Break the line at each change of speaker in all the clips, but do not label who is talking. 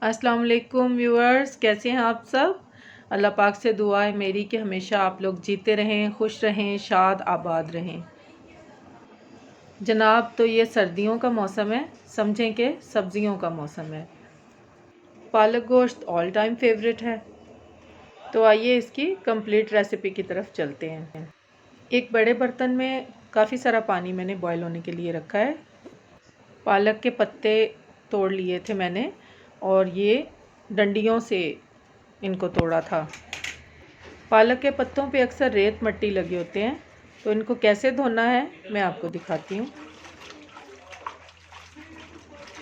अस्सलाम वालेकुम व्यूअर्स, कैसे हैं आप सब। अल्लाह पाक से दुआ है मेरी कि हमेशा आप लोग जीते रहें, खुश रहें, शाद आबाद रहें। जनाब, तो ये सर्दियों का मौसम है, समझें कि सब्ज़ियों का मौसम है। पालक गोश्त ऑल टाइम फेवरेट है। तो आइए इसकी कंप्लीट रेसिपी की तरफ चलते हैं। एक बड़े बर्तन में काफ़ी सारा पानी मैंने बॉयल होने के लिए रखा है। पालक के पत्ते तोड़ लिए थे मैंने, और ये डंडियों से इनको तोड़ा था। पालक के पत्तों पे अक्सर रेत मिट्टी लगे होते हैं, तो इनको कैसे धोना है मैं आपको दिखाती हूँ।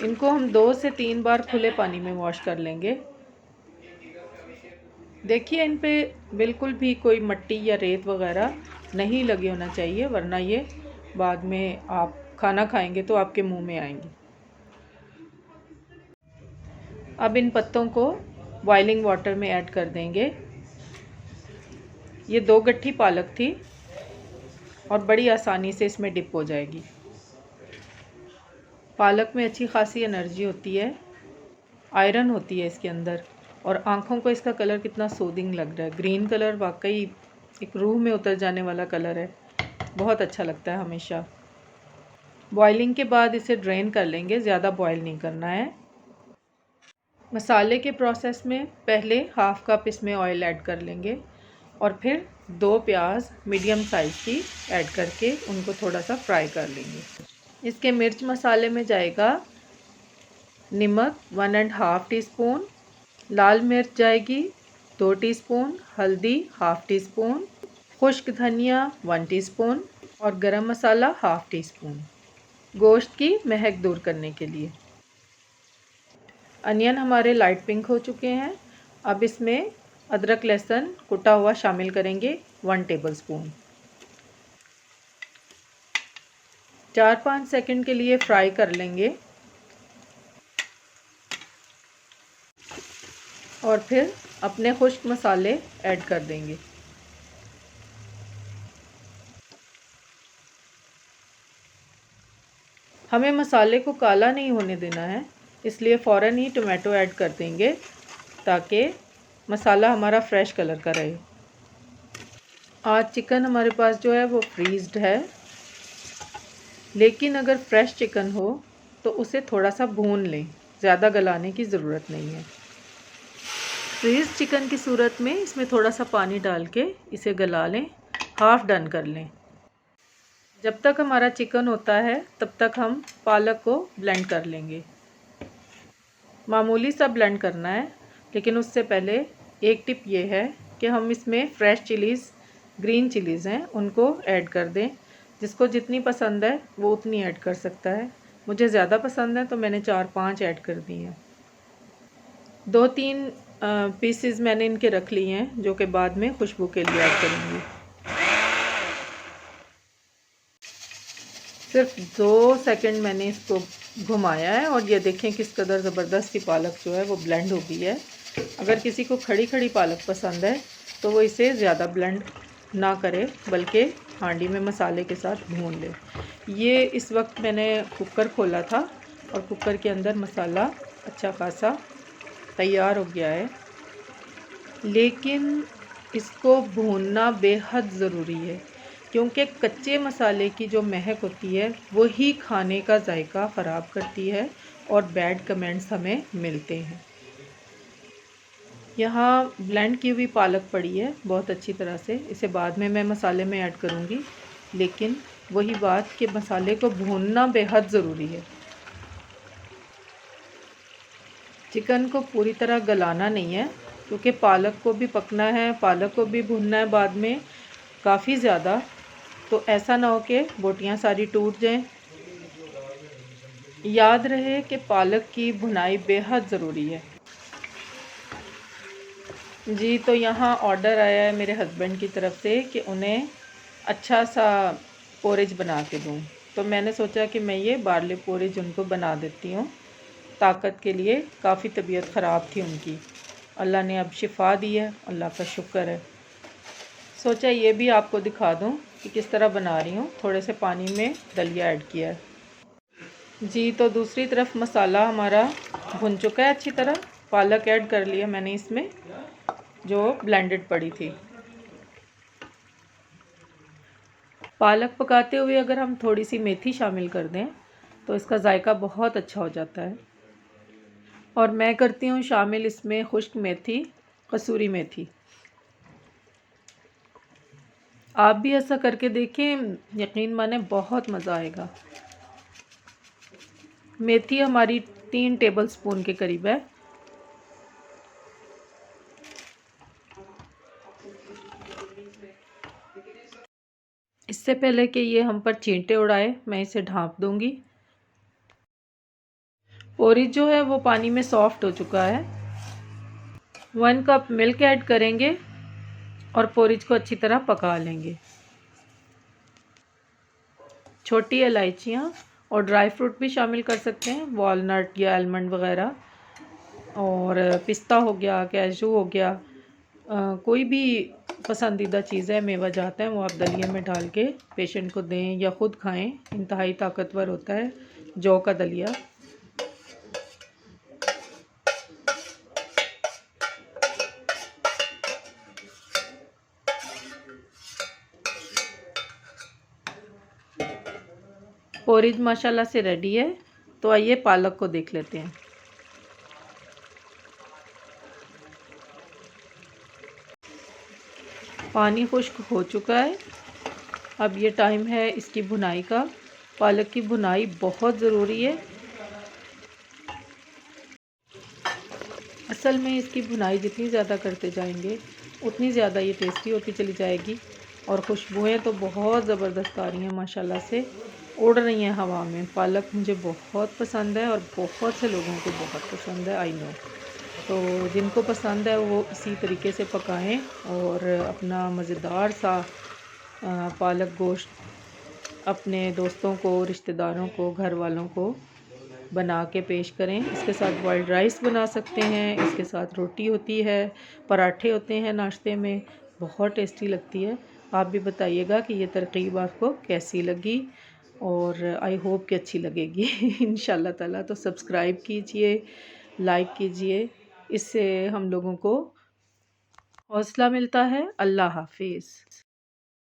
इनको हम 2 से 3 बार खुले पानी में वॉश कर लेंगे। देखिए, इन पे बिल्कुल भी कोई मिट्टी या रेत वगैरह नहीं लगे होना चाहिए, वरना ये बाद में आप खाना खाएंगे तो आपके मुंह में आएंगे। अब इन पत्तों को बॉइलिंग वाटर में ऐड कर देंगे। ये 2 गट्ठी पालक थी और बड़ी आसानी से इसमें डिप हो जाएगी। पालक में अच्छी खासी एनर्जी होती है, आयरन होती है इसके अंदर, और आँखों को इसका कलर कितना सूदिंग लग रहा है। ग्रीन कलर वाकई एक रूह में उतर जाने वाला कलर है, बहुत अच्छा लगता है हमेशा। बॉइलिंग के बाद इसे ड्रेन कर लेंगे, ज़्यादा बॉयल नहीं करना है। मसाले के प्रोसेस में पहले हाफ़ कप इसमें ऑयल ऐड कर लेंगे, और फिर 2 प्याज मीडियम साइज़ की ऐड करके उनको थोड़ा सा फ्राई कर लेंगे। इसके मिर्च मसाले में जाएगा नमक 1.5 टीस्पून, लाल मिर्च जाएगी 2 टीस्पून, हल्दी 1/2 टीस्पून, खुश्क धनिया 1 टीस्पून और गरम मसाला 1/2 टीस्पून, गोश्त की महक दूर करने के लिए। अनियन हमारे लाइट पिंक हो चुके हैं। अब इसमें अदरक लहसुन कुटा हुआ शामिल करेंगे 1 टेबलस्पून। 4-5 सेकंड के लिए फ्राई कर लेंगे, और फिर अपने खुश्क मसाले ऐड कर देंगे। हमें मसाले को काला नहीं होने देना है, इसलिए फ़ौरन ही टोमेटो ऐड कर देंगे ताकि मसाला हमारा फ्रेश कलर का रहे। आज चिकन हमारे पास जो है वो फ्रीज़्ड है, लेकिन अगर फ्रेश चिकन हो तो उसे थोड़ा सा भून लें, ज़्यादा गलाने की ज़रूरत नहीं है। फ्रीज़ चिकन की सूरत में इसमें थोड़ा सा पानी डाल के इसे गला लें, हाफ़ डन कर लें। जब तक हमारा चिकन होता है तब तक हम पालक को ब्लेंड कर लेंगे। मामूली सा ब्लेंड करना है, लेकिन उससे पहले एक टिप ये है कि हम इसमें फ्रेश चिलीज़, ग्रीन चिलीज़ हैं, उनको ऐड कर दें। जिसको जितनी पसंद है वो उतनी ऐड कर सकता है। मुझे ज़्यादा पसंद है तो मैंने 4-5 ऐड कर दी हैं। 2-3 पीसेस मैंने इनके रख लिए हैं, जो कि बाद में खुशबू के लिए ऐड करूँगी। सिर्फ 2 सेकंड मैंने इसको घुमाया है, और ये देखें किस कदर ज़बरदस्त पालक जो है वो ब्लेंड हो गई है। अगर किसी को खड़ी खड़ी पालक पसंद है तो वो इसे ज़्यादा ब्लेंड ना करे, बल्कि हांडी में मसाले के साथ भून ले। ये इस वक्त मैंने कुकर खोला था और कुकर के अंदर मसाला अच्छा खासा तैयार हो गया है, लेकिन इसको भूनना बेहद ज़रूरी है, क्योंकि कच्चे मसाले की जो महक होती है वही खाने का जायका ख़राब करती है और बैड कमेंट्स हमें मिलते हैं। यहाँ ब्लेंड की हुई पालक पड़ी है बहुत अच्छी तरह से, इसे बाद में मैं मसाले में ऐड करूँगी, लेकिन वही बात कि मसाले को भूनना बेहद ज़रूरी है। चिकन को पूरी तरह गलाना नहीं है, क्योंकि पालक को भी पकना है, पालक को भी भूनना है बाद में काफ़ी ज़्यादा, तो ऐसा ना हो कि बोटियाँ सारी टूट जाएं। याद रहे कि पालक की भुनाई बेहद ज़रूरी है। जी, तो यहाँ ऑर्डर आया है मेरे हस्बैंड की तरफ से कि उन्हें अच्छा सा पोरेज बना के दूँ, तो मैंने सोचा कि मैं ये बार्ले पोरेज उनको बना देती हूँ। ताकत के लिए काफ़ी तबीयत ख़राब थी उनकी, अल्लाह ने अब शिफा दी है, अल्लाह का शुक्र है। सोचा ये भी आपको दिखा दूँ कि किस तरह बना रही हूँ। थोड़े से पानी में दलिया ऐड किया है। जी, तो दूसरी तरफ मसाला हमारा भुन चुका है अच्छी तरह, पालक ऐड कर लिया मैंने इसमें, जो ब्लेंडेड पड़ी थी। पालक पकाते हुए अगर हम थोड़ी सी मेथी शामिल कर दें तो इसका जायका बहुत अच्छा हो जाता है। और मैं करती हूँ शामिल इसमें खुश्क मेथी, कसूरी मेथी। आप भी ऐसा करके देखें, यकीन माने बहुत मज़ा आएगा। मेथी हमारी 3 टेबलस्पून के करीब है। इससे पहले कि ये हम पर चींटे उड़ाए, मैं इसे ढाँप दूँगी। पोरीज जो है वो पानी में सॉफ्ट हो चुका है। 1 कप मिल्क ऐड करेंगे और पोरीज को अच्छी तरह पका लेंगे। छोटी इलायचियाँ और ड्राई फ्रूट भी शामिल कर सकते हैं, वॉलनट या आलमंड वग़ैरह, और पिस्ता हो गया, कैशू हो गया, कोई भी पसंदीदा चीज़ है, मेवा जात है, वो आप दलिए में डाल के पेशेंट को दें या ख़ुद खाएं। इंतहाई ताकतवर होता है जौ का दलिया। पोरीज माशाल्लाह से रेडी है। तो आइए पालक को देख लेते हैं। पानी खुश्क हो चुका है। अब ये टाइम है इसकी भुनाई का। पालक की भुनाई बहुत ज़रूरी है। असल में इसकी भुनाई जितनी ज़्यादा करते जाएंगे उतनी ज़्यादा ये टेस्टी होती चली जाएगी। और खुशबुएं तो बहुत ज़बरदस्त आ रही हैं, माशाल्लाह से उड़ रही हैं हवा में। पालक मुझे बहुत पसंद है और बहुत से लोगों को बहुत पसंद है, आई नो। तो जिनको पसंद है वो इसी तरीके से पकाएं और अपना मज़ेदार सा पालक गोश्त अपने दोस्तों को, रिश्तेदारों को, घर वालों को बना के पेश करें। इसके साथ बॉइल्ड राइस बना सकते हैं, इसके साथ रोटी होती है, पराठे होते हैं नाश्ते में, बहुत टेस्टी लगती है। आप भी बताइएगा कि ये तरकीब आपको कैसी लगी, और आई होप कि अच्छी लगेगी इंशाल्लाह ताला। तो सब्सक्राइब कीजिए, लाइक कीजिए, इससे हम लोगों को हौसला मिलता है। अल्लाह हाफिज़।